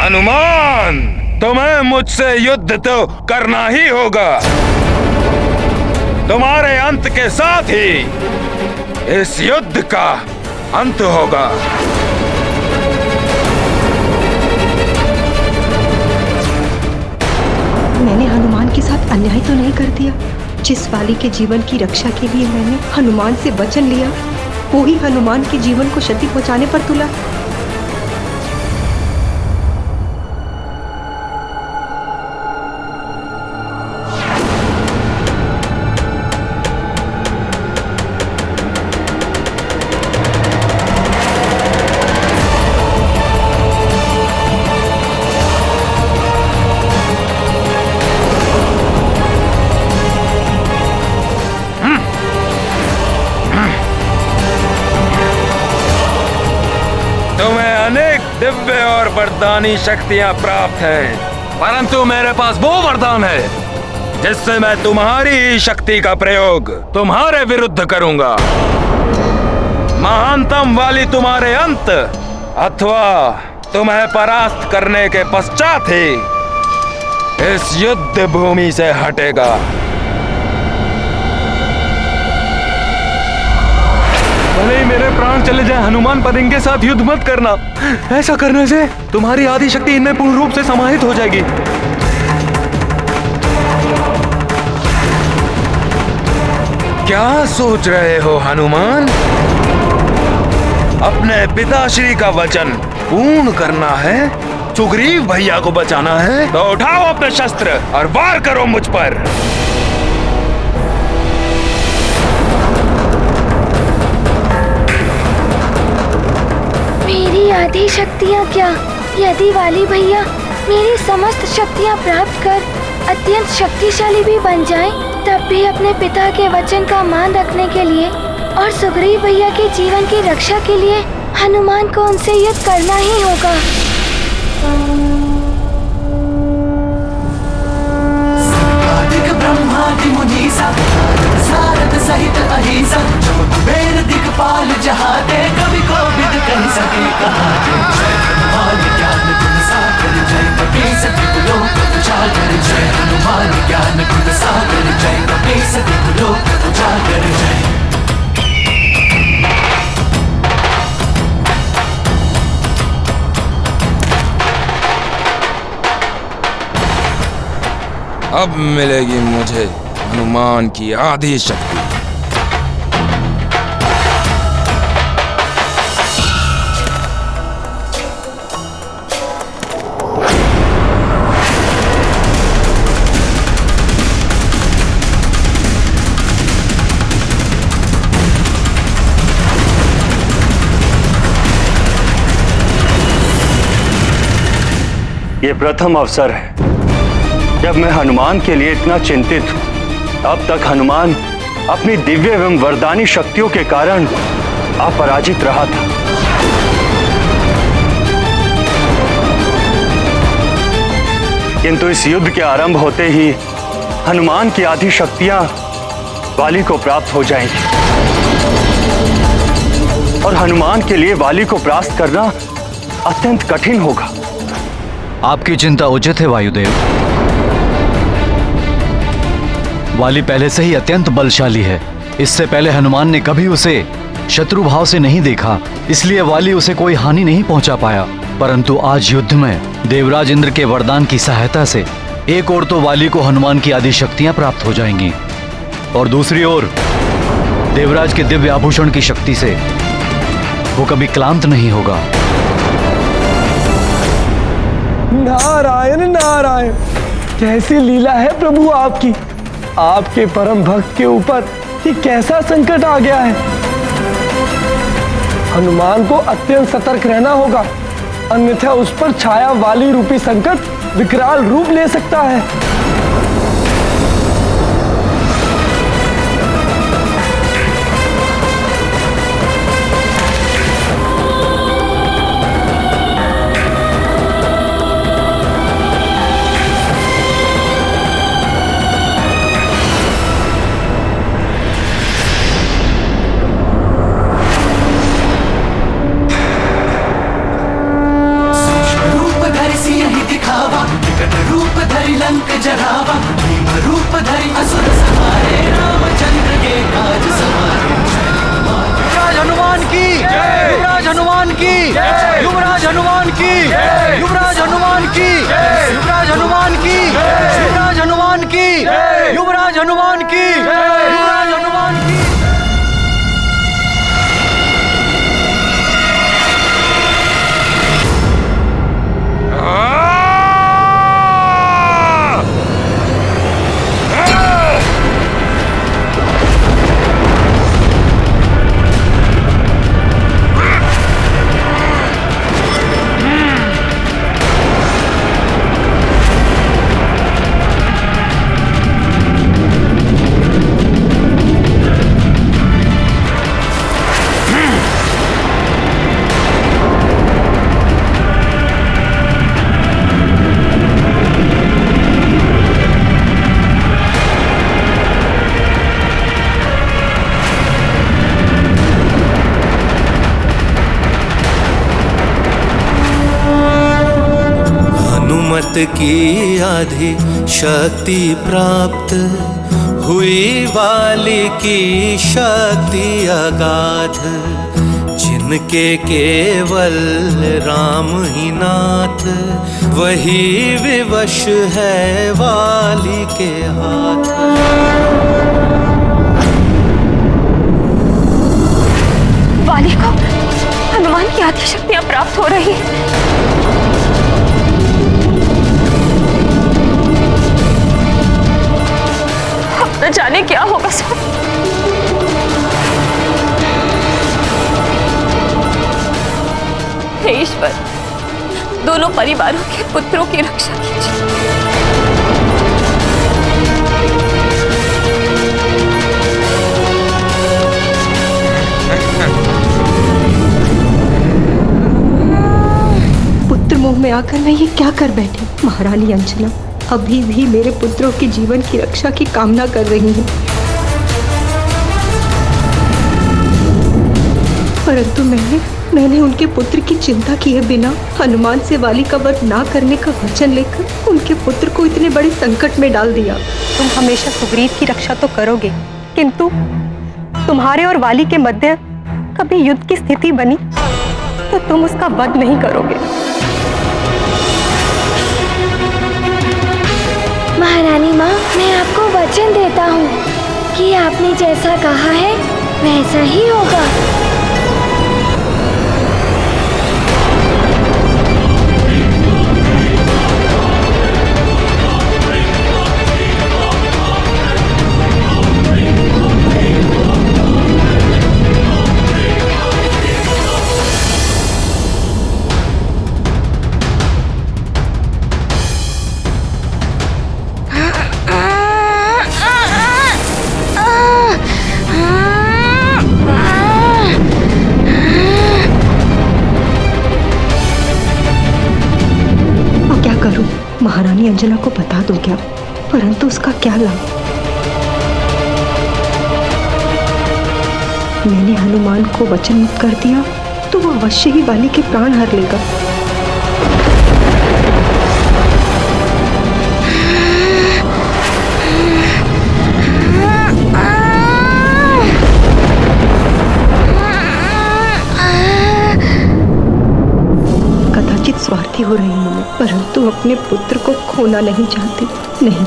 हनुमान, तुम्हें मुझसे युद्ध तो करना ही होगा। तुम्हारे अंत के साथ ही इस युद्ध का अंत होगा। मैंने हनुमान के साथ अन्याय तो नहीं कर दिया। जिस वाली के जीवन की रक्षा के लिए मैंने हनुमान से वचन लिया, वो ही हनुमान के जीवन को क्षति पहुंचाने पर तुला। दिव्य और वरदानी शक्तियां प्राप्त हैं, परंतु मेरे पास वो वरदान है जिससे मैं तुम्हारी ही शक्ति का प्रयोग तुम्हारे विरुद्ध करूंगा। महानतम वाली तुम्हारे अंत अथवा तुम्हें परास्त करने के पश्चात ही इस युद्ध भूमि से हटेगा। भले ही मेरे प्राण चले जाए, हनुमान, पर इनके साथ युद्ध मत करना। ऐसा करने से तुम्हारी आदि शक्ति इनमें पूर्ण रूप से समाहित हो जाएगी। क्या सोच रहे हो हनुमान? अपने पिताश्री का वचन पूर्ण करना है, सुग्रीव भैया को बचाना है, तो उठाओ अपने शस्त्र और वार करो मुझ पर। मेरी आधी शक्तियाँ क्या, यदि वाली भैया मेरी समस्त शक्तियाँ प्राप्त कर अत्यंत शक्तिशाली भी बन जाएं, तब भी अपने पिता के वचन का मान रखने के लिए और सुग्रीव भैया के जीवन की रक्षा के लिए हनुमान को उनसे युद्ध करना ही होगा। ब्रह्मादि मुनीसा सारद सहित अहिंसा, कुबेर दिक्पाल जहाते, कवि कोविद कहि सके कहाते। जय हनुमान ज्ञान गुण सागर, जय कपीस तिहु लोक उजागर। जय हनुमान ज्ञान गुण सागर, जय कपीस तिहु लोक उजागर। जय अब मिलेगी मुझे हनुमान की आधी शक्ति। ये प्रथम अवसर है जब मैं हनुमान के लिए इतना चिंतित हूं। अब तक हनुमान अपनी दिव्य एवं वरदानी शक्तियों के कारण अपराजित रहा था, किंतु इस युद्ध के आरंभ होते ही हनुमान की आधी शक्तियां वाली को प्राप्त हो जाएंगी और हनुमान के लिए वाली को परास्त करना अत्यंत कठिन होगा। आपकी चिंता उचित है वायुदेव। वाली पहले से ही अत्यंत बलशाली है। इससे पहले हनुमान ने कभी उसे शत्रु भाव से नहीं देखा, इसलिए वाली उसे कोई हानि नहीं पहुंचा पाया। परंतु आज युद्ध में देवराज इंद्र के वरदान की सहायता से एक ओर तो वाली को हनुमान की आदि शक्तियां प्राप्त हो जाएंगी और दूसरी ओर देवराज के दिव्य आभूषण की शक्ति से वो कभी क्लांत नहीं होगा। नारायण नारायण, कैसी लीला है प्रभु आपकी। आपके परम भक्त के ऊपर ये कैसा संकट आ गया है। हनुमान को अत्यंत सतर्क रहना होगा, अन्यथा उस पर छाया वाली रूपी संकट विकराल रूप ले सकता है। रूप धरि सिय की आधी शक्ति प्राप्त हुई, वाली की शक्ति अगाध, जिनके केवल राम ही नाथ, वही विवश है वाली के हाथ। वाली को हनुमान की आधी शक्तियां प्राप्त हो रही हैं। अब न जाने क्या होगा सब। हे ईश्वर, दोनों परिवारों के पुत्रों की रक्षा कीजिए। पुत्र मोह में आकर मैं ये क्या कर बैठी। महारानी अंजना अभी भी मेरे पुत्रों के जीवन की रक्षा की कामना कर रही हैं, परंतु मैंने उनके पुत्र की चिंता किए बिना हनुमान से वाली का वध ना करने का वचन लेकर उनके पुत्र को इतने बड़े संकट में डाल दिया। तुम हमेशा सुग्रीव की रक्षा तो करोगे, किंतु तुम्हारे और वाली के मध्य कभी युद्ध की स्थिति बनी तो तुम उसका वध नहीं करोगे। महारानी माँ, मैं आपको वचन देता हूँ कि आपने जैसा कहा है वैसा ही होगा। महारानी अंजना को बता दूं क्या, परंतु उसका क्या लाभ। मैंने हनुमान को वचन मुक्त कर दिया तो वो अवश्य ही वाली के प्राण हर लेगा। स्वार्थी हो रही हूँ मैं, परंतु अपने पुत्र को खोना नहीं चाहती। नहीं,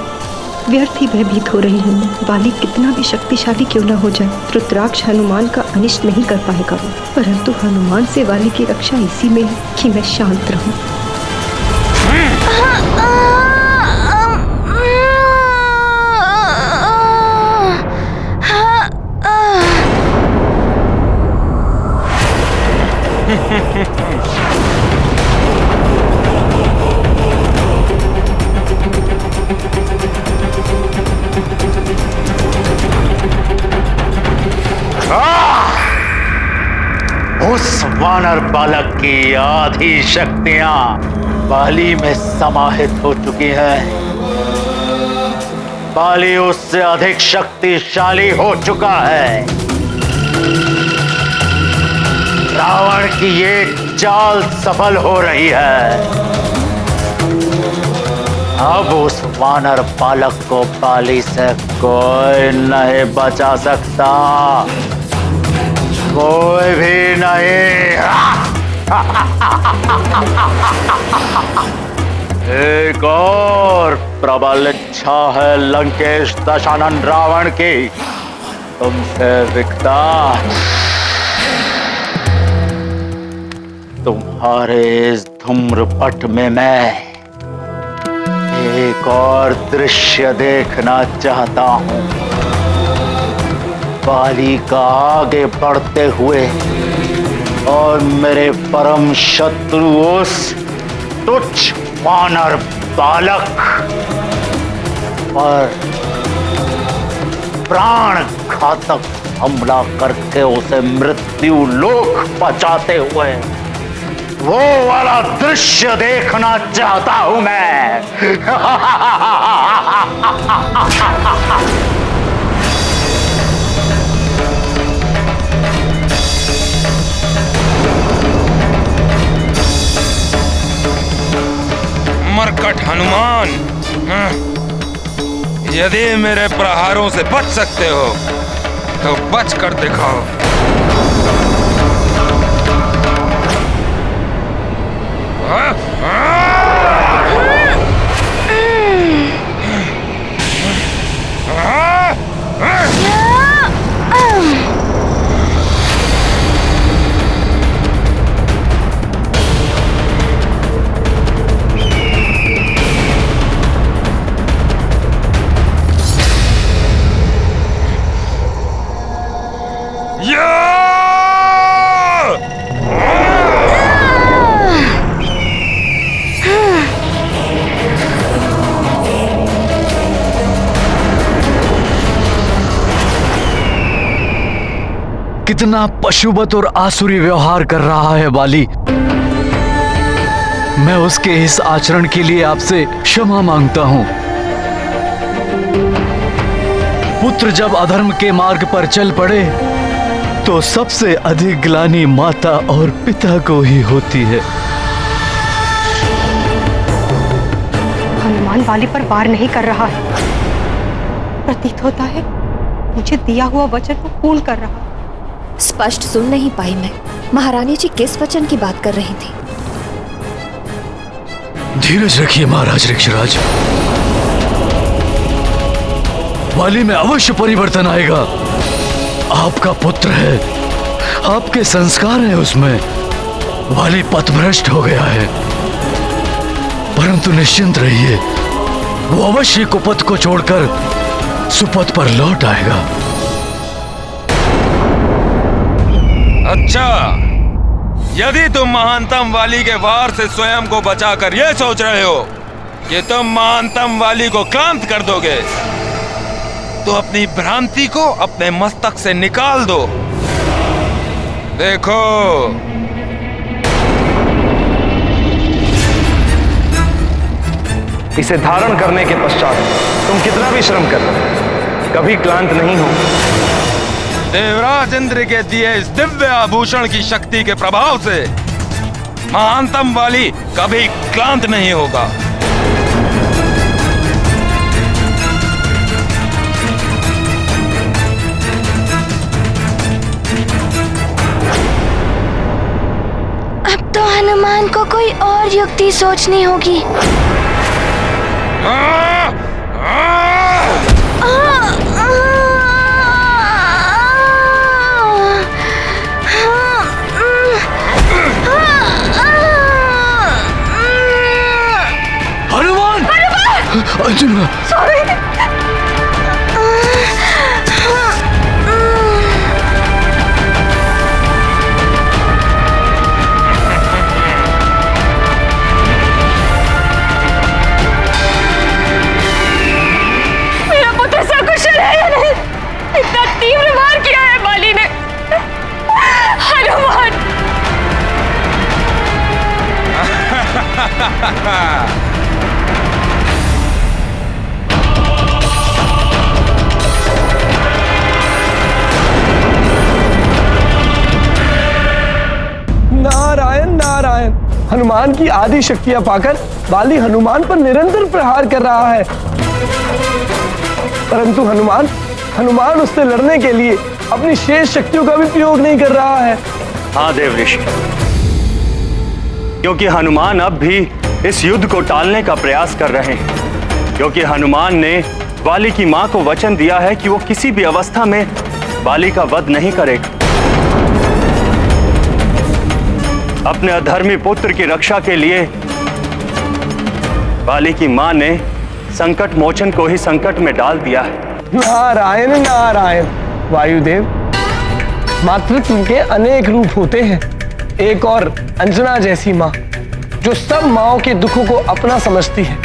व्यर्थ ही भयभीत हो रही हूँ मैं। वाली कितना भी शक्तिशाली क्यों न हो जाए, रुद्राक्ष हनुमान का अनिष्ट नहीं कर पाएगा वो, परंतु हनुमान से वाली की रक्षा इसी में है कि मैं शांत रहूं। उस वानर बालक की आधी शक्तियां बाली में समाहित हो चुकी हैं। बाली उससे अधिक शक्तिशाली हो चुका है। रावण की ये चाल सफल हो रही है। अब उस वानर बालक को बाली से कोई नहीं बचा सकता, कोई भी नहीं। एक और प्रबल इच्छा है लंकेश दशानन रावण की तुमसे विकता। तुम्हारे इस धूम्रपट में मैं एक और दृश्य देखना चाहता हूं। बाली का आगे बढ़ते हुए और मेरे परम शत्रु उस तुच्छ वानर बालक पर प्राण घातक हमला करके उसे मृत्यु लोक पहुंचाते हुए वो वाला दृश्य देखना चाहता हूं मैं। मरकट हनुमान, यदि मेरे प्रहारों से बच सकते हो तो बच कर दिखाओ। कितना पशुवत और आसुरी व्यवहार कर रहा है वाली। मैं उसके इस आचरण के लिए आपसे क्षमा मांगता हूं। पुत्र जब अधर्म के मार्ग पर चल पड़े तो सबसे अधिक ग्लानि माता और पिता को ही होती है। हनुमान वाली पर वार नहीं कर रहा है, प्रतीत होता है मुझे दिया हुआ वचन को पूर्ण कर रहा है। स्पष्ट सुन नहीं पाई मैं, महारानी जी किस वचन की बात कर रही थी? धीरज रखिए महाराज ऋक्षराज, वाली में अवश्य परिवर्तन आएगा। आपका पुत्र है, आपके संस्कार हैं उसमें। वाली पथभ्रष्ट हो गया है, परंतु निश्चिंत रहिए, वो अवश्य कुपथ को छोड़कर सुपथ पर लौट आएगा। अच्छा, यदि तुम महानतम वाली के वार से स्वयं को बचाकर यह सोच रहे हो कि तुम महानतम वाली को क्लांत कर दोगे, तो अपनी भ्रांति को अपने मस्तक से निकाल दो। देखो, इसे धारण करने के पश्चात तुम कितना भी श्रम कर कभी क्लांत नहीं हो। देवराज इंद्र के दिए इस दिव्य आभूषण की शक्ति के प्रभाव से महानतम वाली कभी क्लांत नहीं होगा। अब तो हनुमान को कोई और युक्ति सोचनी होगी। अर्जुन, मेरा पुत्र सकुशल है या नहीं? इतना तीव्र वार किया है बाली ने। हनुमान, नारायण नारायण। हनुमान की आदि शक्तियां पाकर बाली हनुमान पर निरंतर प्रहार कर रहा है, परंतु हनुमान उससे लड़ने के लिए अपनी शेष शक्तियों का भी प्रयोग नहीं कर रहा है। हाँ देव ऋषि, क्योंकि हनुमान अब भी इस युद्ध को टालने का प्रयास कर रहे हैं, क्योंकि हनुमान ने वाली की मां को वचन दिया है कि वो किसी भी अवस्था में वाली का वध नहीं करेगा। अपने अधर्मी पुत्र की रक्षा के लिए वाली की मां ने संकट मोचन को ही संकट में डाल दिया है। नारायण नारायण। वायुदेव, मातृत्व के अनेक रूप होते हैं। एक और अंजना जैसी मां जो सब माओं के दुखों को अपना समझती है,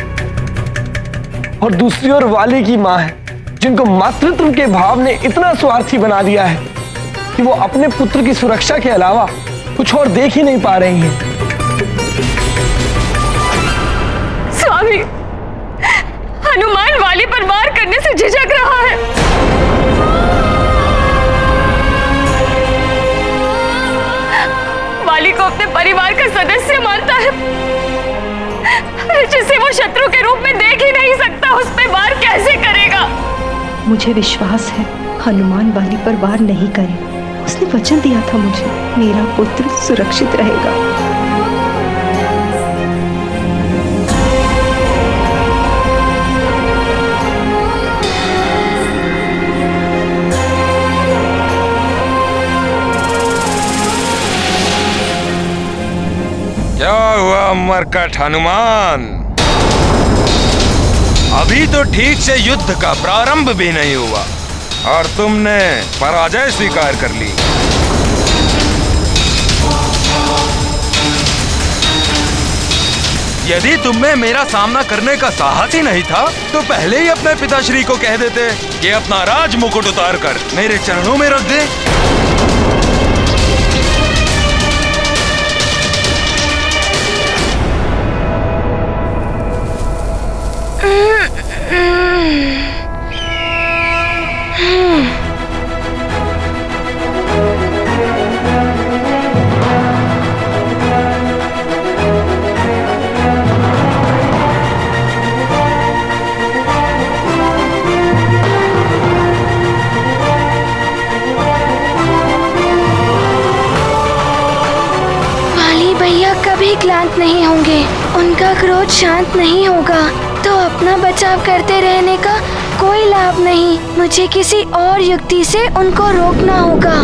और दूसरी ओर वाली की मां है जिनको मातृत्व के भाव ने इतना स्वार्थी बना दिया है कि वो अपने पुत्र की सुरक्षा के अलावा कुछ और देख ही नहीं पा रही हैं। स्वामी, हनुमान वाली पर वार करने से झिझक रहा है। वाली को अपने परिवार का सदस्य मानता है, जिसे वो शत्रु के रूप में देख ही नहीं सकता, उस पे वार कैसे करेगा? मुझे विश्वास है हनुमान वाली पर वार नहीं करे। उसने वचन दिया था मुझे, मेरा पुत्र सुरक्षित रहेगा। क्या हुआ मरकट हनुमान? अभी तो ठीक से युद्ध का प्रारंभ भी नहीं हुआ और तुमने पराजय स्वीकार कर ली। यदि तुम्हें मेरा सामना करने का साहस ही नहीं था तो पहले ही अपने पिताश्री को कह देते कि अपना राज मुकुट उतार कर मेरे चरणों में रख दे। कभी क्लांत नहीं होंगे, उनका क्रोध शांत नहीं होगा, तो अपना बचाव करते रहने का कोई लाभ नहीं। मुझे किसी और युक्ति से उनको रोकना होगा।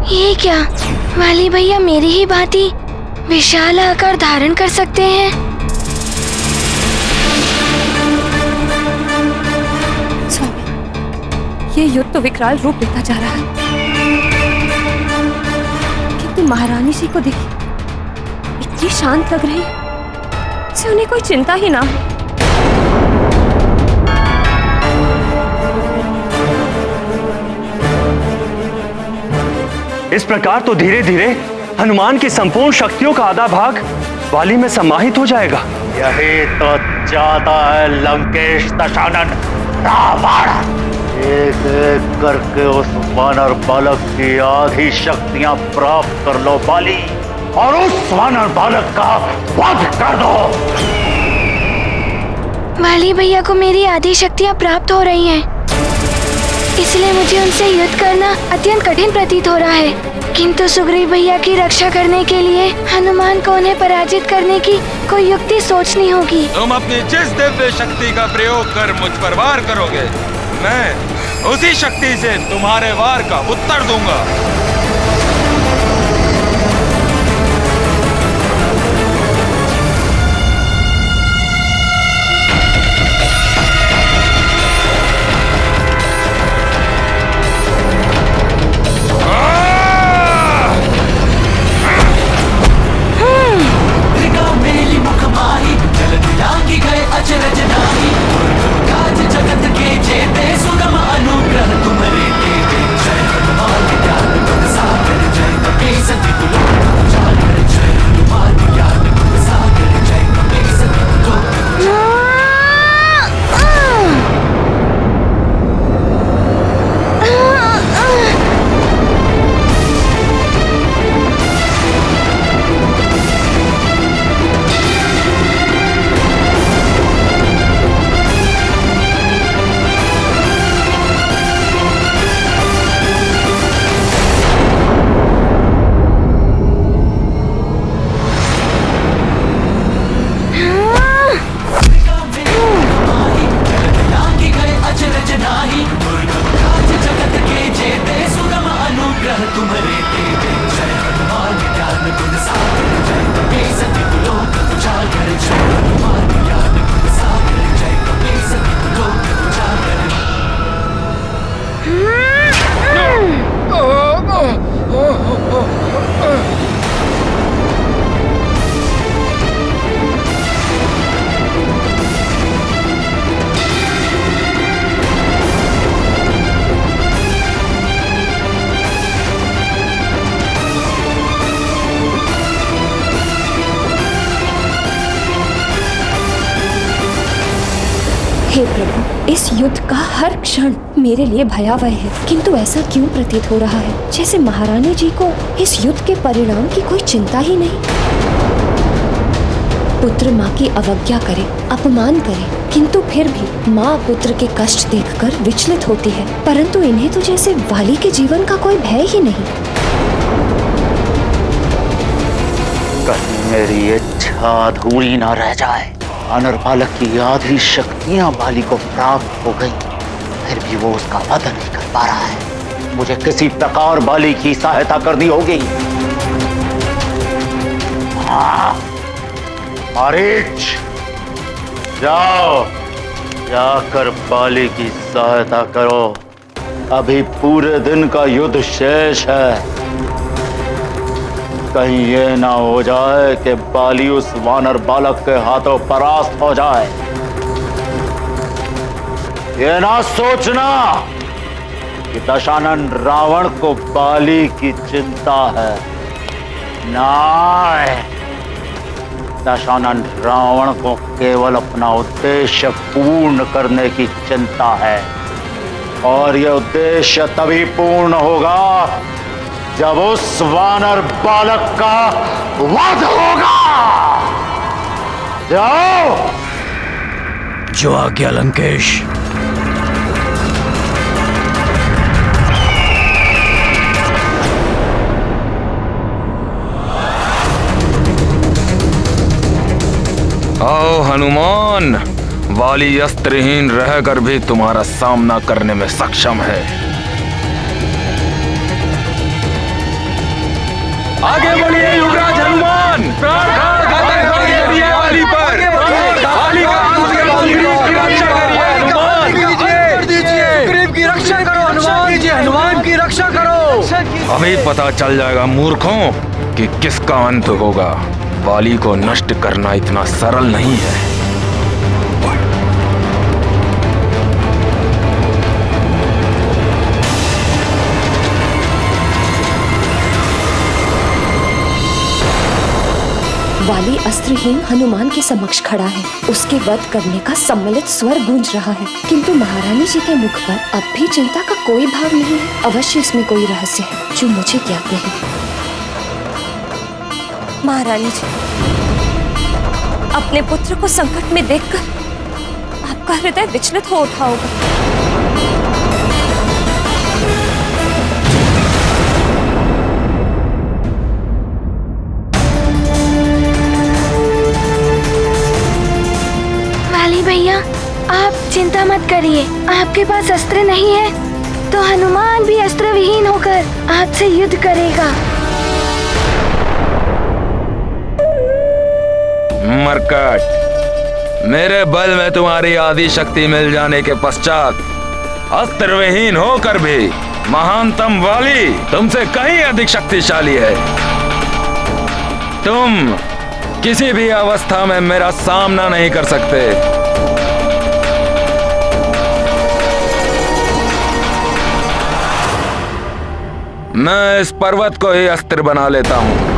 ये क्या, वाली भैया मेरी ही भांति विशाल आकार धारण कर सकते हैं? स्वामी, ये युद्ध तो विकराल रूप लेता जा रहा है, किंतु महारानी जी को देखिए, इतनी शांत लग रही है, से उन्हें कोई चिंता ही ना हो। इस प्रकार तो धीरे धीरे हनुमान की संपूर्ण शक्तियों का आधा भाग वाली में समाहित हो जाएगा। यही तो चाहता है लंकेश दशानन रावण। एक एक करके उस वानर बालक की आधी शक्तियां प्राप्त कर लो बाली, और उस वानर बालक का वध कर दो। वाली भैया को मेरी आधी शक्तियां प्राप्त हो रही हैं, इसलिए मुझे उनसे युद्ध करना अत्यंत कठिन प्रतीत हो रहा है। किंतु सुग्रीव भैया की रक्षा करने के लिए हनुमान को उन्हें पराजित करने की कोई युक्ति सोचनी होगी। तुम अपनी जिस दिव्य शक्ति का प्रयोग कर मुझ पर वार करोगे, मैं उसी शक्ति से तुम्हारे वार का उत्तर दूंगा। जगत के जेते सुगम अनुग्रह तुम्हारे हे प्रभु, इस युद्ध का हर क्षण मेरे लिए भयावह है, किंतु ऐसा क्यों प्रतीत हो रहा है जैसे महारानी जी को इस युद्ध के परिणाम की कोई चिंता ही नहीं। पुत्र माँ की अवज्ञा करे, अपमान करे, किंतु फिर भी माँ पुत्र के कष्ट देखकर विचलित होती है, परंतु इन्हें तो जैसे वाली के जीवन का कोई भय ही नहीं। कहीं मेरी इच्छा अधूरी न रह जाए। वानर बालक की आधी शक्तियां बाली को प्राप्त हो गई, फिर भी वो उसका वध नहीं कर पा रहा है। मुझे किसी प्रकार बाली की सहायता करनी होगी। हाँ, मारीच, जाओ, जाकर बाली की सहायता करो। अभी पूरे दिन का युद्ध शेष है। कहीं ये ना हो जाए कि बाली उस वानर बालक के हाथों परास्त हो जाए। ये ना सोचना कि दशानन रावण को बाली की चिंता है। ना, दशानन रावण को केवल अपना उद्देश्य पूर्ण करने की चिंता है, और यह उद्देश्य तभी पूर्ण होगा जब उस वानर बालक का वध होगा। जाओ। जो आज्ञा लंकेश। आओ हनुमान, वाली अस्त्रहीन रहकर भी तुम्हारा सामना करने में सक्षम है। आगे बढ़िए युवराज हनुमान, वाली पर, वाली की रक्षा करिए हनुमान। गरीब की रक्षा करो हनुमान जी, हनुमान की रक्षा करो। अभी पता चल जाएगा मूर्खों कि किसका अंत होगा। वाली को नष्ट करना इतना सरल नहीं है। वाली अस्त्रहीन हनुमान के समक्ष खड़ा है। उसके वध करने का सम्मिलित स्वर गूंज रहा है, किंतु महारानी जी के मुख पर अब भी चिंता का कोई भाव नहीं है। अवश्य इसमें कोई रहस्य है जो मुझे ज्ञात नहीं। महारानी जी, अपने पुत्र को संकट में देखकर आपका हृदय विचलित हो उठा होगा। भैया, आप चिंता मत करिए। आपके पास अस्त्र नहीं है तो हनुमान भी अस्त्र विहीन होकर आपसे युद्ध करेगा। मरकट, मेरे बल में तुम्हारी आदि शक्ति मिल जाने के पश्चात अस्त्र विहीन होकर भी महानतम वाली तुमसे कहीं अधिक शक्तिशाली है। तुम किसी भी अवस्था में मेरा सामना नहीं कर सकते। मैं इस पर्वत को ही अस्त्र बना लेता हूं।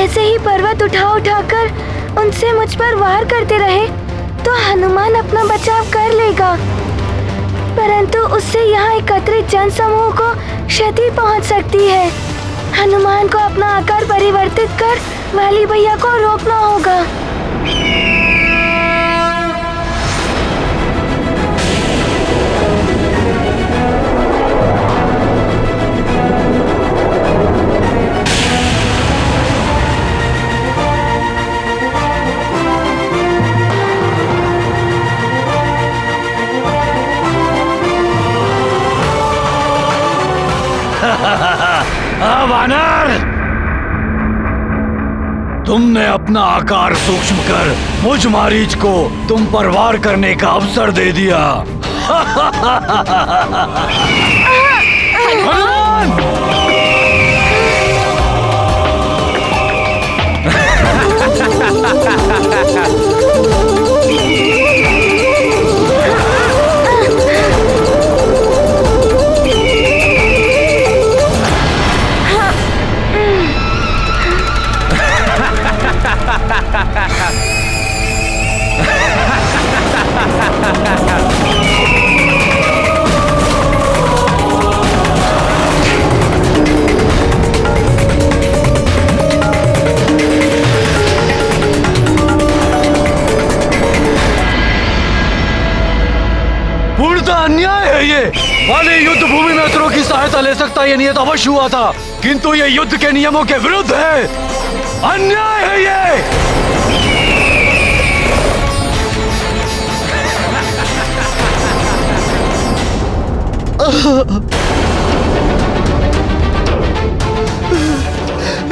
ऐसे ही पर्वत उठा उठाकर उनसे मुझ पर वार करते रहे तो हनुमान अपना बचाव कर लेगा, परंतु उससे यहाँ एकत्रित जनसमूह को क्षति पहुँच सकती है। हनुमान को अपना आकार परिवर्तित कर वाली भैया को रोकना होगा। वानर, तुमने अपना आकार सूक्ष्म कर मुझ मारीच को तुम पर वार करने का अवसर दे दिया। हनुमान! पूर्णतः अन्याय है ये। वाली युद्ध भूमि में अस्त्रों की सहायता ले सकता ये नियत अवश्य हुआ था, किंतु ये युद्ध के नियमों के विरुद्ध है। अन्याय है ये।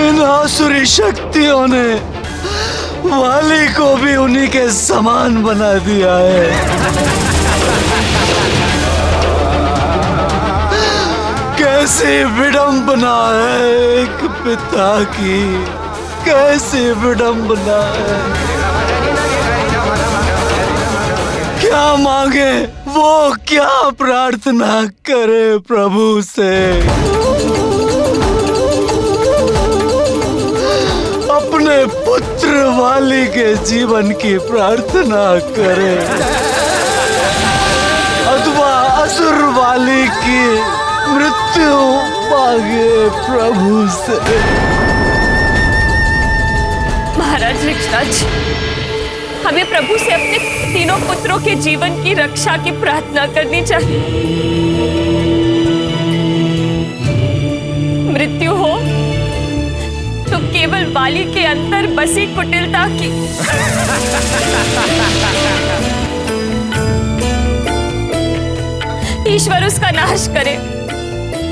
इन आसुरी शक्तियों ने वाली को भी उन्हीं के समान बना दिया है। कैसी विडंबना है एक पिता की, कैसी विडंबना है। क्या मांगे वो, क्या प्रार्थना करे प्रभु से। अपने पुत्र वाली के जीवन की प्रार्थना करे अथवा असुर वाली की मृत्यु मांगे प्रभु से। महाराज ऋक्षराज, हमें प्रभु से अपने तीनों पुत्रों के जीवन की रक्षा की प्रार्थना करनी चाहिए। मृत्यु हो तो केवल वाली के अंदर बसी कुटिलता की। ईश्वर उसका नाश करे,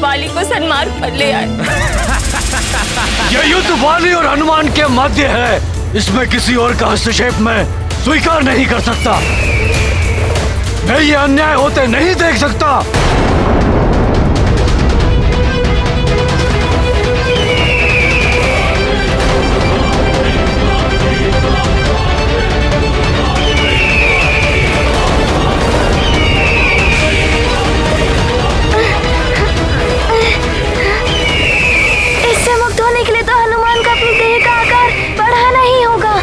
वाली को सन्मार्ग पर ले आए। यह युद्ध वाली और हनुमान के मध्य है, इसमें किसी और का हस्तक्षेप मैं स्वीकार नहीं कर सकता। मैं ये अन्याय होते नहीं देख सकता। इससे मुक्त होने के लिए तो हनुमान का अपनी देह का आकार बढ़ाना ही होगा।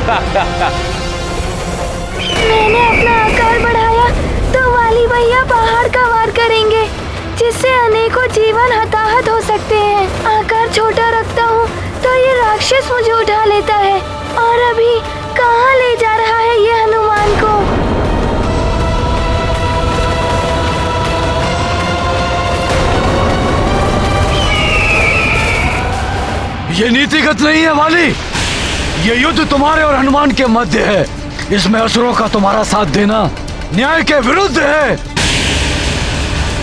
मैंने अपना आकार बढ़ाया तो वाली भैया पहाड़ का वार करेंगे, जिससे अनेकों जीवन हताहत हो सकते हैं। आकार छोटा रखता हूँ तो ये राक्षस मुझे उठा लेता है। और अभी कहाँ ले जा रहा है ये हनुमान को? ये नीतिगत नहीं है वाली। ये युद्ध तुम्हारे और हनुमान के मध्य है। इसमें असुरों का तुम्हारा साथ देना न्याय के विरुद्ध है।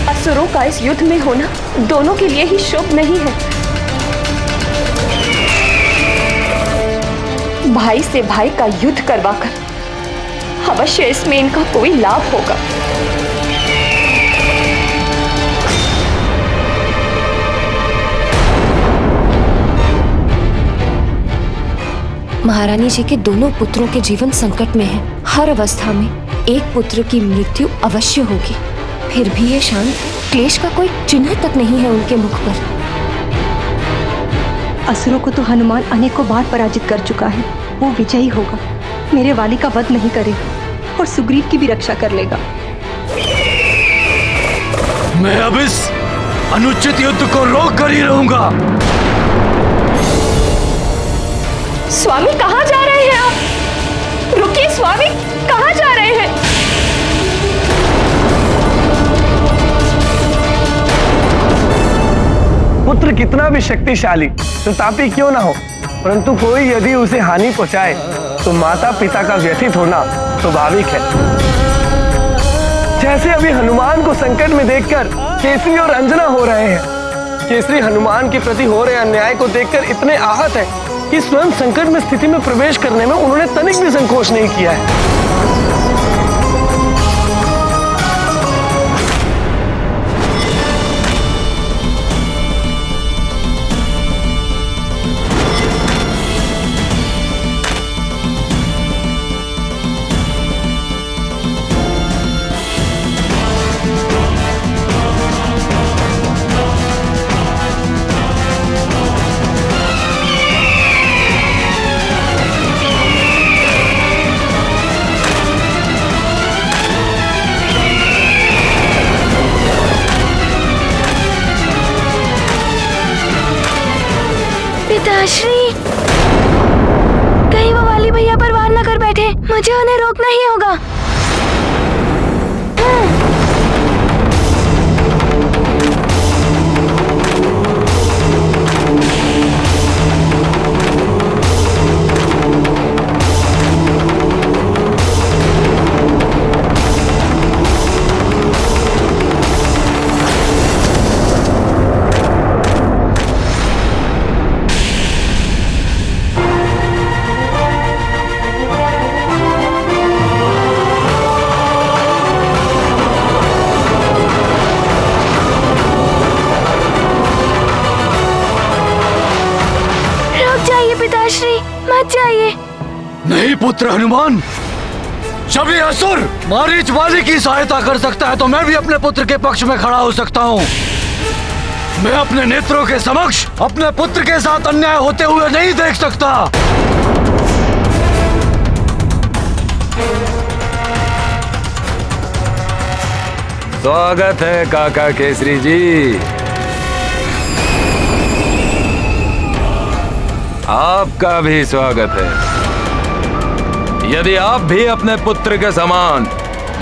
असुरों का इस युद्ध में होना दोनों के लिए ही शुभ नहीं है। भाई से भाई का युद्ध करवाकर अवश्य इसमें इनका कोई लाभ होगा। महारानी जी के दोनों पुत्रों के जीवन संकट में है। हर अवस्था में एक पुत्र की मृत्यु अवश्य होगी। फिर भी ये शांत, क्लेश का कोई चिन्ह तक नहीं है उनके मुख पर। असुरों को तो हनुमान अनेकों बार पराजित कर चुका है। वो विजयी होगा, मेरे वाली का वध नहीं करेगा और सुग्रीव की भी रक्षा कर लेगा। मैं अब इस अनुचित युद्ध को रोक कर ही रहूंगा। स्वामी कहाँ जा रहे हैं आप? रुकिए स्वामी, कहाँ जा रहे हैं? पुत्र कितना भी शक्तिशाली, प्रतापी क्यों ना हो, परंतु कोई यदि उसे हानि पहुंचाए तो माता पिता का व्यथित होना स्वाभाविक है। जैसे अभी हनुमान को संकट में देखकर केसरी और अंजना हो रहे हैं। केसरी हनुमान के प्रति हो रहे अन्याय को देखकर इतने आहत हैं कि स्वयं संकट में स्थिति में प्रवेश करने में उन्होंने तनिक भी संकोच नहीं किया है। पिताश्री, कहीं वो वाली भैया पर वार न कर बैठे। मुझे उन्हें रोकना ही होगा। पिताश्री, मत जाइए। नहीं पुत्र हनुमान, जब ये असुर मारीच वाली की सहायता कर सकता है तो मैं भी अपने पुत्र के पक्ष में खड़ा हो सकता हूँ। मैं अपने नेत्रों के समक्ष अपने पुत्र के साथ अन्याय होते हुए नहीं देख सकता। स्वागत है काका केसरी जी। आपका भी स्वागत है। यदि आप भी अपने पुत्र के समान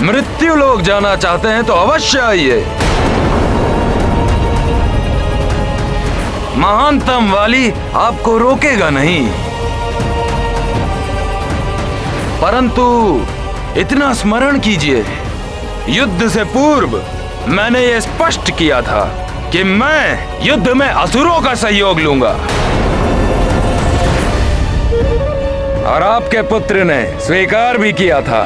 मृत्यु लोक जाना चाहते हैं तो अवश्य आइए। महानतम वाली आपको रोकेगा नहीं, परंतु इतना स्मरण कीजिए, युद्ध से पूर्व मैंने ये स्पष्ट किया था कि मैं युद्ध में असुरों का सहयोग लूंगा और आपके पुत्र ने स्वीकार भी किया था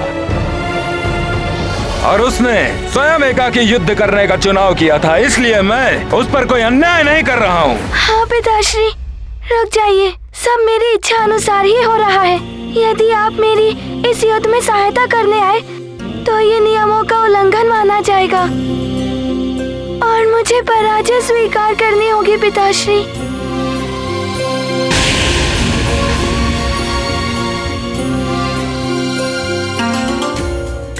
और उसने स्वयं एकाकी युद्ध करने का चुनाव किया था। इसलिए मैं उस पर कोई अन्याय नहीं कर रहा हूँ। हाँ पिताश्री, रुक जाइए। सब मेरी इच्छा अनुसार ही हो रहा है। यदि आप मेरी इस युद्ध में सहायता करने आए तो ये नियमों का उल्लंघन माना जाएगा और मुझे पराजय स्वीकार करनी होगी पिताश्री।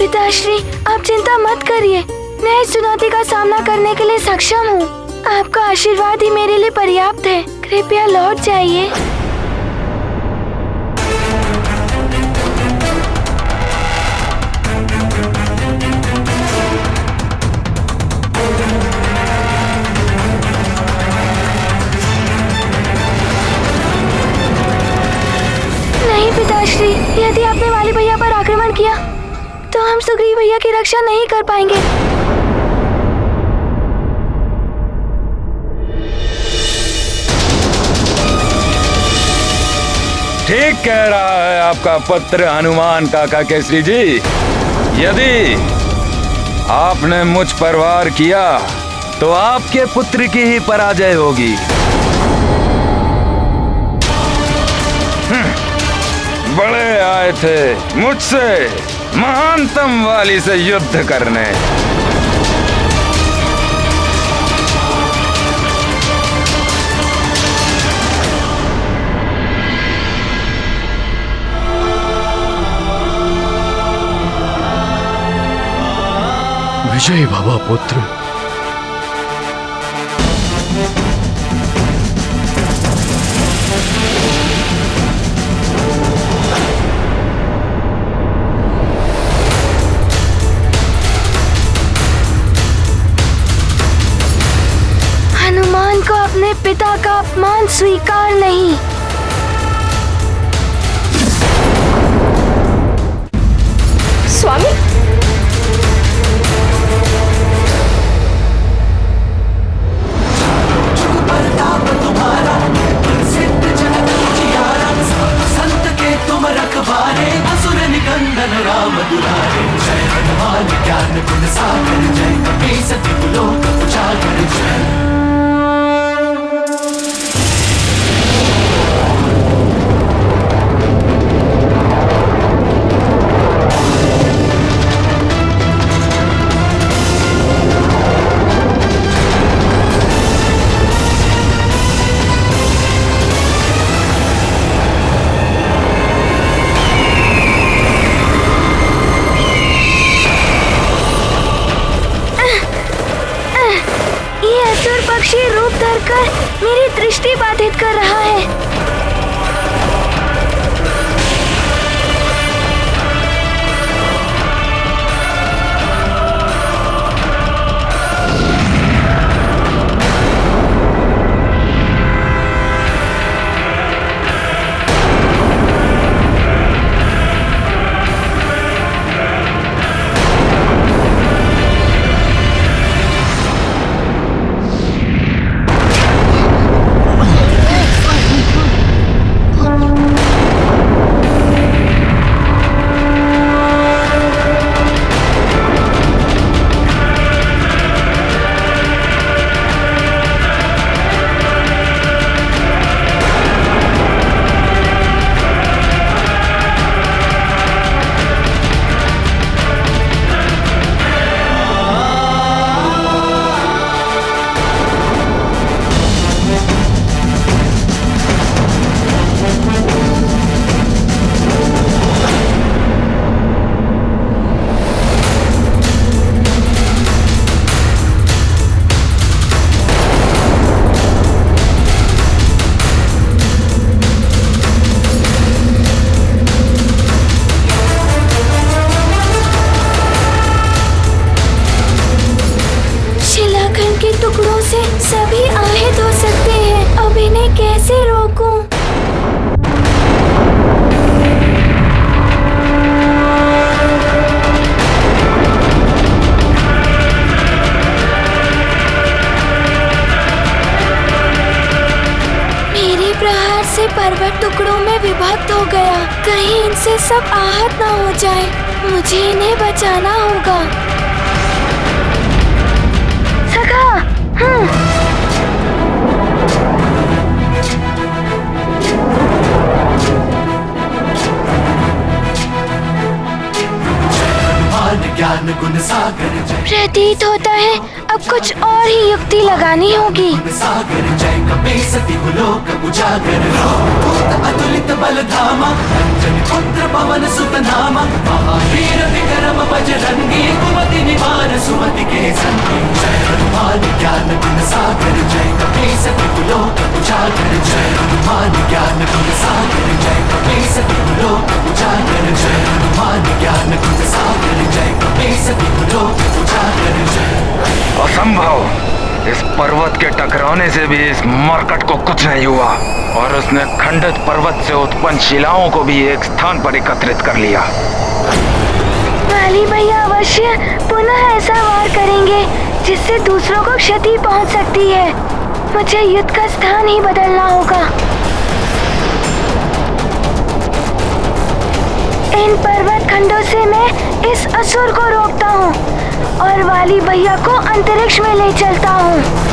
पिताश्री, आप चिंता मत करिए, मैं इस चुनौती का सामना करने के लिए सक्षम हूँ। आपका आशीर्वाद ही मेरे लिए पर्याप्त है। कृपया लौट जाइए। नहीं पिताश्री, यदि आपने वाली भैया पर आक्रमण किया तो हम सुग्रीव भैया की रक्षा नहीं कर पाएंगे। ठीक कह रहा है आपका पुत्र हनुमान काका केसरी जी। यदि आपने मुझ पर वार किया तो आपके पुत्र की ही पराजय होगी। बड़े आए थे मुझसे महानतम वाली से युद्ध करने। विजय भव पुत्र। हनुमान को अपने पिता का अपमान स्वीकार नहीं। स्वामी, प्रताप तुम्हारा सिद्ध जगत जियारा, संत के तुम रखवारे, असुर निकंदन राम दुलारे। जय हनुमान ज्ञान गुण सागर, जय कपीस तिहु लोक उजागर। जय पक्षी रूप धरकर मेरी दृष्टि बाधित कर रहा है। टुकड़ों से सभी आहत हो सकते हैं। अब इन्हें कैसे रोकूं? मेरे प्रहार से पर्वत टुकड़ों में विभक्त हो गया। कहीं इनसे सब आहत न हो जाए। मुझे इन्हें बचाना होगा। ज्ञान गुण सागर। प्रतीत होता है अब कुछ और ही युक्ति लगानी होगी। सागर जय कपे सती लोक उजागर भूत अतुलित बल धामा अंजनी पुत्र पवन सुत नामा महावीर विक्रम बजरंगी कुमति निवार सुमति के संगी जय हनुमान ज्ञान गुण सागर जय कपे सती लोक उजागर जय हनुमान ज्ञान गुण सागर जय कपे सती लोक उजागर जय हनुमान ज्ञान गुण सागर जय कपे सती लोक उजागर जय। असंभव! इस पर्वत के टकराने से भी इस मरकट को कुछ नहीं हुआ और उसने खंडित पर्वत से उत्पन्न शिलाओं को भी एक स्थान पर एकत्रित कर लिया। वाली भैया अवश्य पुनः ऐसा वार करेंगे जिससे दूसरों को क्षति पहुंच सकती है। मुझे युद्ध का स्थान ही बदलना होगा। इन पर्वत खंडों से मैं इस असुर को रोकता हूँ और वाली भैया को अंतरिक्ष में ले चलता हूँ।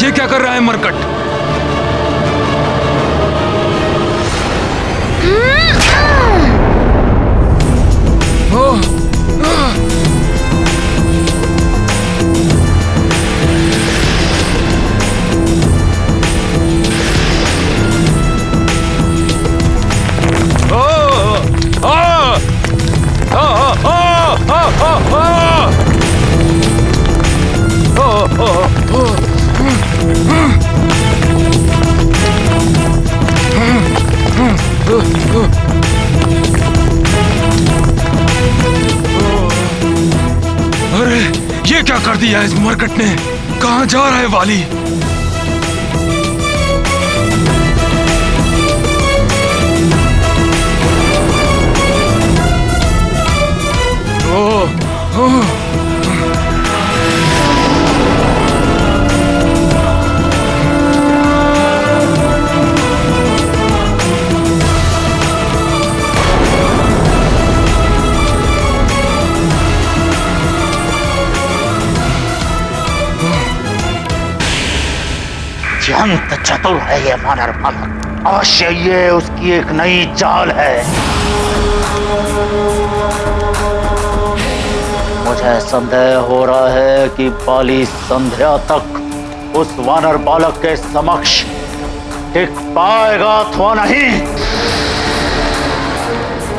ये क्या कर रहा है मरकट? अरे ये क्या कर दिया इस मरकट ने? कहाँ जा रहा है वाली? अत्यंत चतुर है ये वानर बालक। अवश्य ये उसकी एक नई चाल है। मुझे संदेह हो रहा है कि बाली संध्या तक उस वानर बालक के समक्ष टिक पाएगा अथवा नहीं।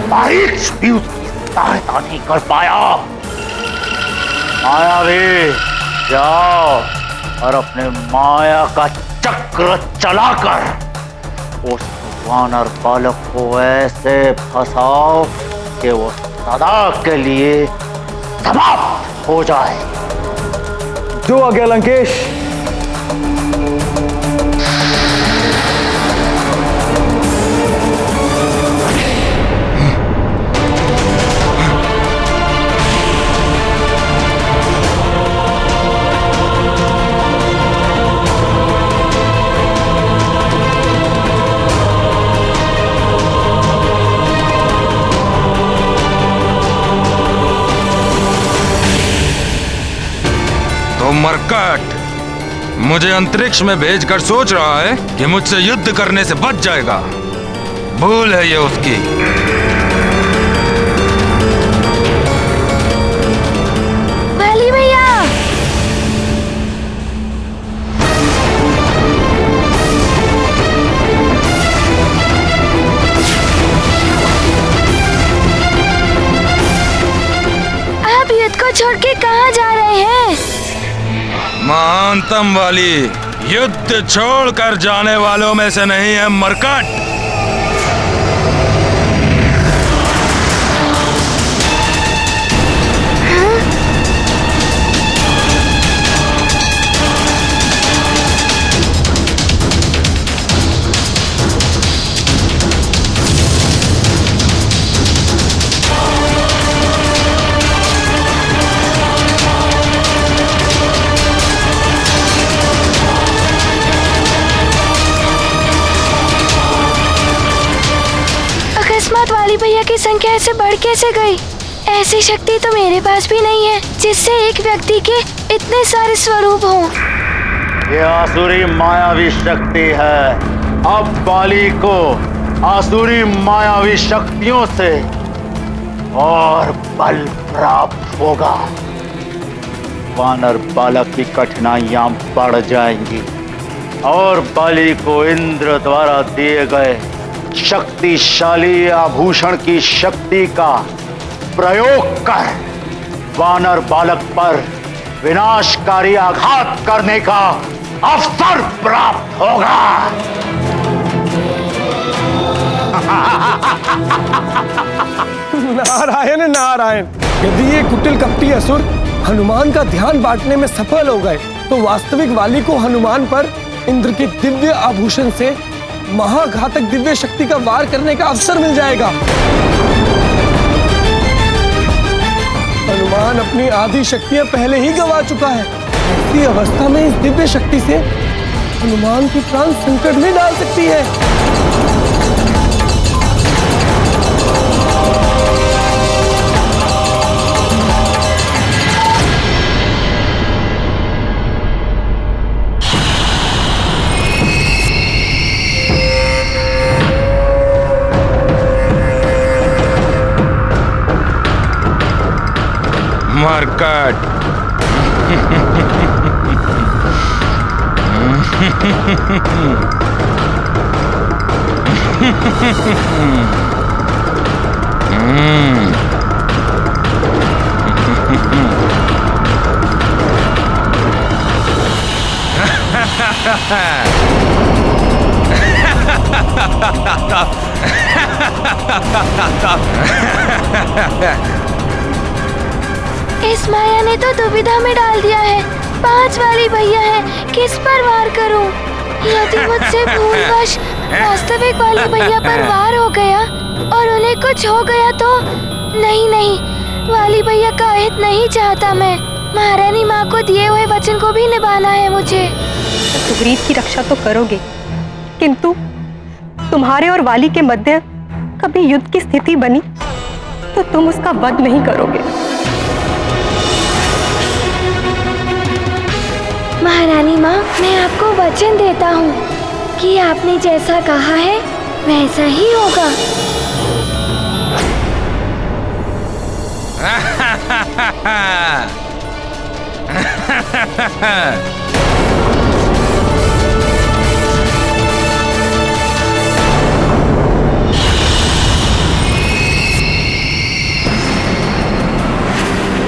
मारीच भी उसकी सहायता नहीं कर पाया। मायावी जाओ और अपने माया का चक्र चलाकर उस वानर बालक को ऐसे फंसाओ कि वो सदा के लिए समाप्त हो जाए। जो आज्ञा लंकेश। मरकट मुझे अंतरिक्ष में भेजकर सोच रहा है कि मुझसे युद्ध करने से बच जाएगा। भूल है ये उसकी। वाली भैया, आप युद्ध को छोड़ के कहाँ जा रहे हैं? महानतम वाली युद्ध छोड़कर जाने वालों में से नहीं है मरकट। अकस्मात वाली भैया की संख्या ऐसे बढ़ कैसे गई? ऐसी शक्ति तो मेरे पास भी नहीं है जिससे एक व्यक्ति के इतने सारे स्वरूप हों। ये आसुरी मायावी शक्ति है। अब बाली को आसुरी मायावी शक्तियों से और बल प्राप्त होगा। वानर बालक की कठिनाइयां बढ़ जाएंगी और बाली को इंद्र द्वारा दिए गए शक्तिशाली आभूषण की शक्ति का प्रयोग कर वानर बालक पर विनाशकारी आघात करने का अवसर प्राप्त होगा। नारायण नारायण। यदि ये कुटिल कपटी असुर हनुमान का ध्यान बांटने में सफल हो गए तो वास्तविक वाली को हनुमान पर इंद्र के दिव्य आभूषण से महाघातक दिव्य शक्ति का वार करने का अवसर मिल जाएगा। हनुमान अपनी आधी शक्तियां पहले ही गंवा चुका है। ऐसी अवस्था में इस दिव्य शक्ति से हनुमान की प्राण संकट में डाल सकती है। मरकट इस माया ने तो दुविधा में डाल दिया है। 5 वाली भैया है, किस पर वार करूं? यदि मुझसे भूलवश वास्तविक वाली भैया पर वार हो गया और उन्हें कुछ हो गया तो नहीं, वाली भैया का हित नहीं चाहता मैं। महारानी माँ को दिए हुए वचन को भी निभाना है मुझे। सुग्रीव की रक्षा तो करोगे, किंतु तुम्हारे और वाली के मध्य कभी युद्ध की स्थिति बनी तो तुम उसका वध नहीं करोगे। महारानी माँ, मैं आपको वचन देता हूँ कि आपने जैसा कहा है वैसा ही होगा।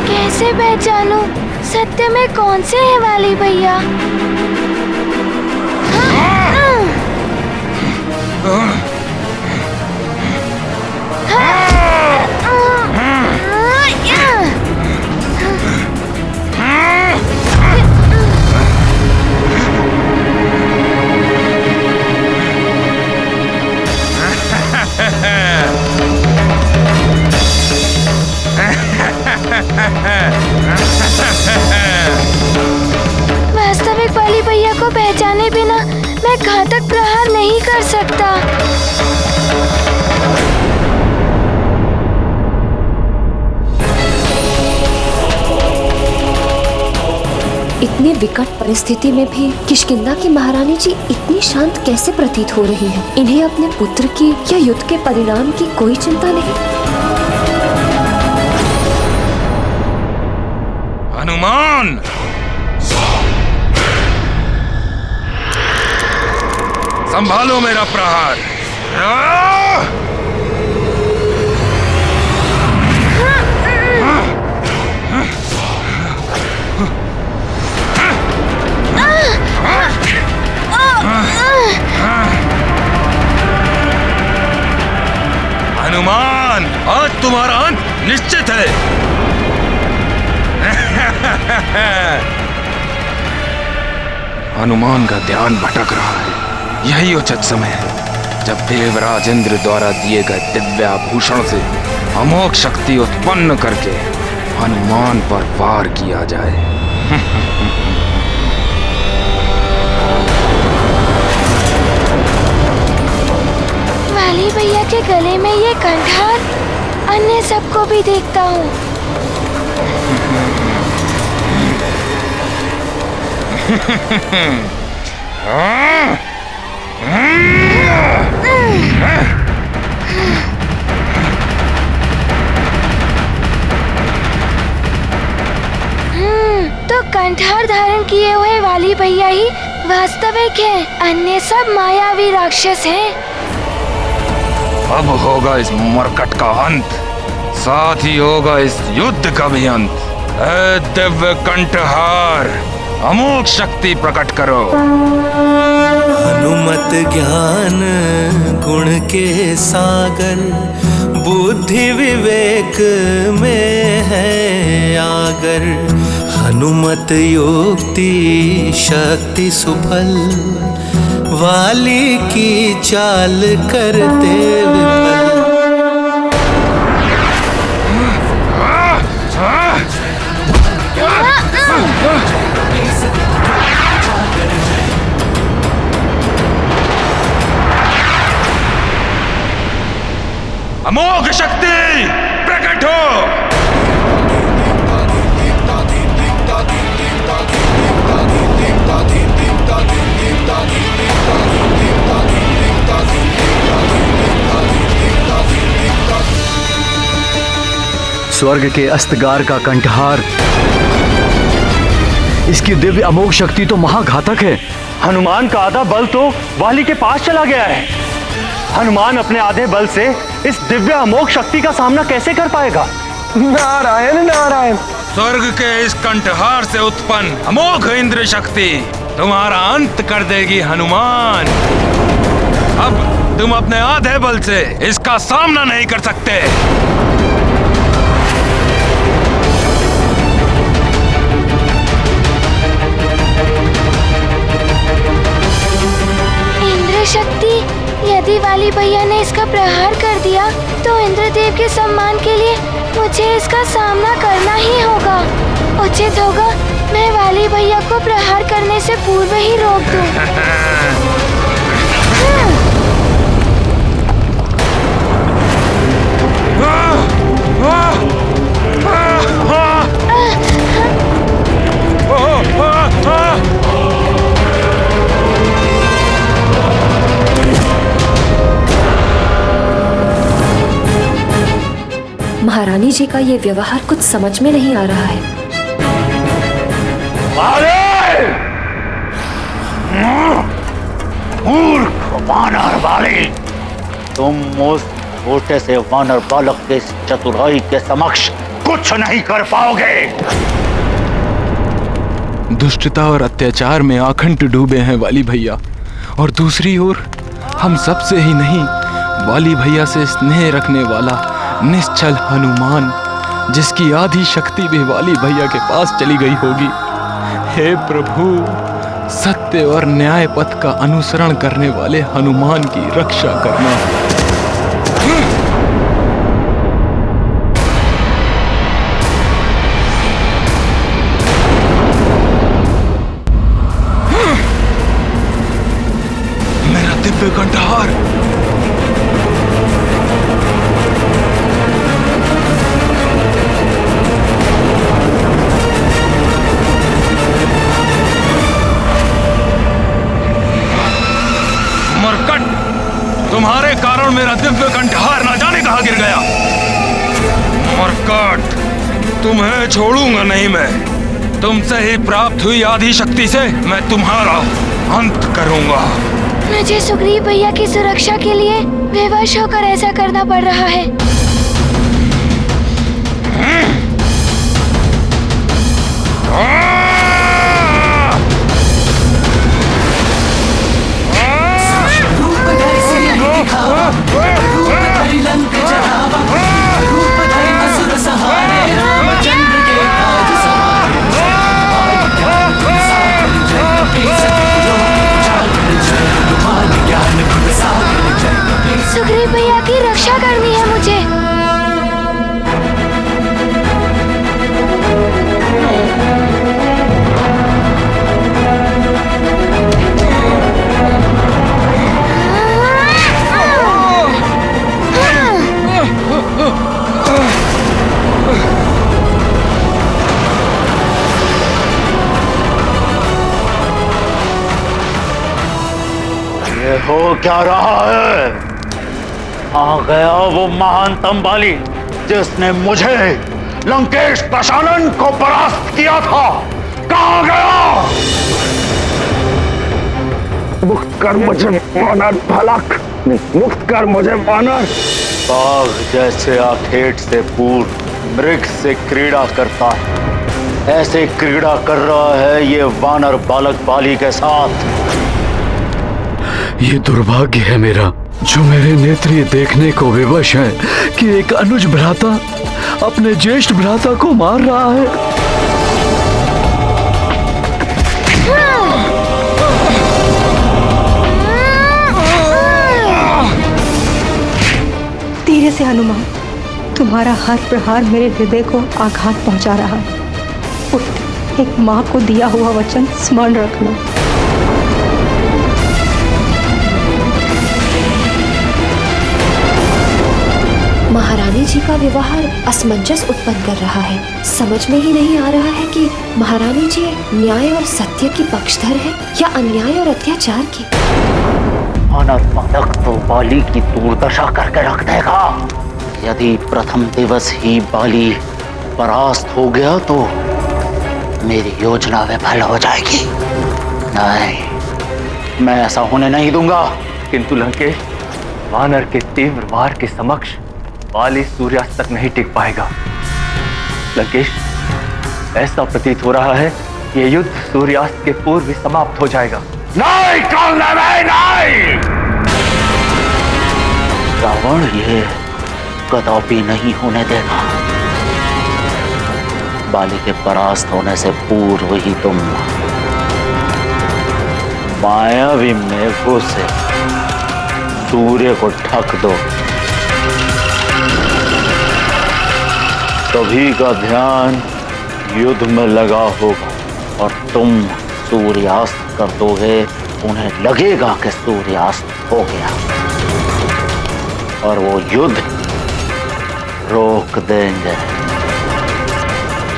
कैसे पहचानूं सत्य में कौन से है वाली भैया? वास्तविक वाली भैया को पहचाने बिना मैं घातक प्रहार नहीं कर सकता। इतने विकट परिस्थिति में भी किष्किंधा की महारानी जी इतनी शांत कैसे प्रतीत हो रही हैं? इन्हें अपने पुत्र की या युद्ध के परिणाम की कोई चिंता नहीं। हनुमान, संभालो मेरा प्रहार। हनुमान, आज तुम्हारा अंत निश्चित है। हनुमान का ध्यान भटक रहा है। यही उचित समय है जब देवराज इंद्र द्वारा दिए गए दिव्याभूषण से अमोघ शक्ति उत्पन्न करके हनुमान पर वार किया जाए। वाली भैया के गले में ये कंठार अन्य सबको भी देखता हूँ। तो कंठार धारण किए हुए वाली भैया ही वास्तविक हैं, अन्य सब मायावी राक्षस हैं। अब होगा इस मरकट का अंत, साथ ही होगा इस युद्ध का भी अंत। ऐ दिव्य कंठहार, अमोघ शक्ति प्रकट करो। हनुमत ज्ञान गुण के सागर, बुद्धि विवेक में है आगर। हनुमत युक्ति शक्ति सुफल, वाली की चाल करते विफल। अमोघ शक्ति प्रकट हो। स्वर्ग के अस्तगार का कंठहार, इसकी दिव्य अमोघ शक्ति तो महाघातक है। हनुमान का आधा बल तो वाली के पास चला गया है। हनुमान अपने आधे बल से इस दिव्य अमोघ शक्ति का सामना कैसे कर पाएगा? नारायण नारायण। स्वर्ग के इस कंठहार से उत्पन्न अमोघ इंद्र शक्ति तुम्हारा अंत कर देगी हनुमान। अब तुम अपने आधे बल से इसका सामना नहीं कर सकते। इंद्र शक्ति, यदि वाली भैया ने इसका प्रहार कर दिया तो इंद्रदेव के सम्मान के लिए मुझे इसका सामना करना ही होगा। उचित होगा मैं वाली भैया को प्रहार करने से पूर्व ही रोक दूं। महारानी जी का ये व्यवहार कुछ समझ में नहीं आ रहा है। मूर्ख वानर वाली, तुम उस छोटे से वानर बालक के चतुराई के समक्ष कुछ नहीं कर पाओगे। दुष्टता और अत्याचार में आखंड डूबे हैं वाली भैया, और दूसरी ओर हम सबसे ही नहीं, वाली भैया से स्नेह रखने वाला निश्चल हनुमान, जिसकी आधी शक्ति भी वाली भैया के पास चली गई होगी। हे प्रभु, सत्य और न्याय पथ का अनुसरण करने वाले हनुमान की रक्षा करना। मेरा दिव्य कंठहार, तुम्हें छोड़ूंगा नहीं मैं। तुमसे ही प्राप्त हुई आदि शक्ति से मैं तुम्हारा अंत करूंगा। मुझे सुग्रीव भैया की सुरक्षा के लिए बेवश होकर ऐसा करना पड़ रहा है। सुग्रीव भैया की रक्षा करनी है मुझे। ये हो क्या रहा है? आ गया वो महानतम बाली जिसने मुझे लंकेश प्रशालन को परास्त किया था। कहाँ गया? मुक्त कर मुझे वानर बालक, मुक्त कर मुझे वानर। बाघ जैसे आखेट से पूर्व मृग से क्रीड़ा करता है, ऐसे क्रीड़ा कर रहा है ये वानर बालक बाली के साथ। ये दुर्भाग्य है मेरा जो मेरे नेत्र ये देखने को विवश है कि एक अनुज भ्राता अपने ज्येष्ठ भ्राता को मार रहा है। धीरे से हनुमान, तुम्हारा हर प्रहार मेरे हृदय को आघात पहुंचा रहा है। उठ, एक माँ को दिया हुआ वचन स्मरण रखना। महारानी जी का व्यवहार असमंजस उत्पन्न कर रहा है। समझ में ही नहीं आ रहा है कि महारानी जी न्याय और सत्य की पक्षधर है या अन्याय और अत्याचार की। वानर बालक तो बाली की दुर्दशा करके रख देगा। यदि प्रथम दिवस ही बाली परास्त हो गया तो मेरी योजना विफल हो जाएगी। नहीं, मैं ऐसा होने नहीं दूंगा। किंतु लंकेश, वानर के तीव्र वार के समक्ष बाली सूर्यास्त तक नहीं टिक पाएगा। लंकेश, ऐसा प्रतीत हो रहा है कि ये युद्ध सूर्यास्त के पूर्व ही समाप्त हो जाएगा। नहीं नहीं, रावण ये कदापि नहीं होने देगा। बाली के परास्त होने से पूर्व ही तुम मायावी मेघों से सूर्य को ढक दो। सभी का ध्यान युद्ध में लगा होगा और तुम सूर्यास्त कर दोगे। उन्हें लगेगा कि सूर्यास्त हो गया और वो युद्ध रोक देंगे।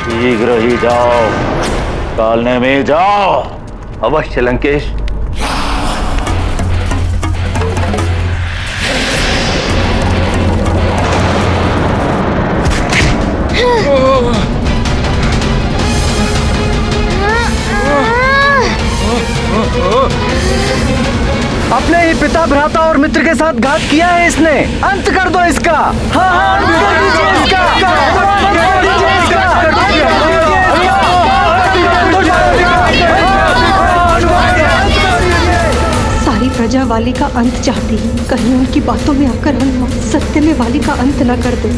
शीघ्र ही जाओ, कालने में जाओ। अवश्य लंकेश। अपने ही पिता, भ्राता और मित्र के साथ घात किया है इसने। अंत कर दो इसका। हाँ, अंत कर दीजिए इसका। सारी प्रजा वाली का अंत चाहती है। कहीं उनकी बातों में आकर हनुमान सत्य में वाली का अंत न कर दे।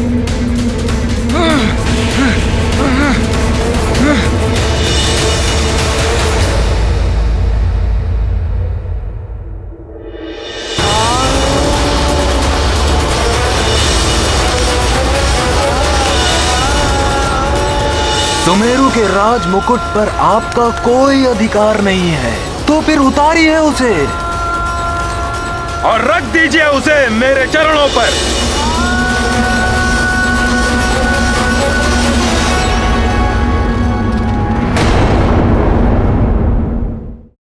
सुमेरु के राज मुकुट पर आपका कोई अधिकार नहीं है, तो फिर उतारिए उसे और रख दीजिए उसे मेरे चरणों पर।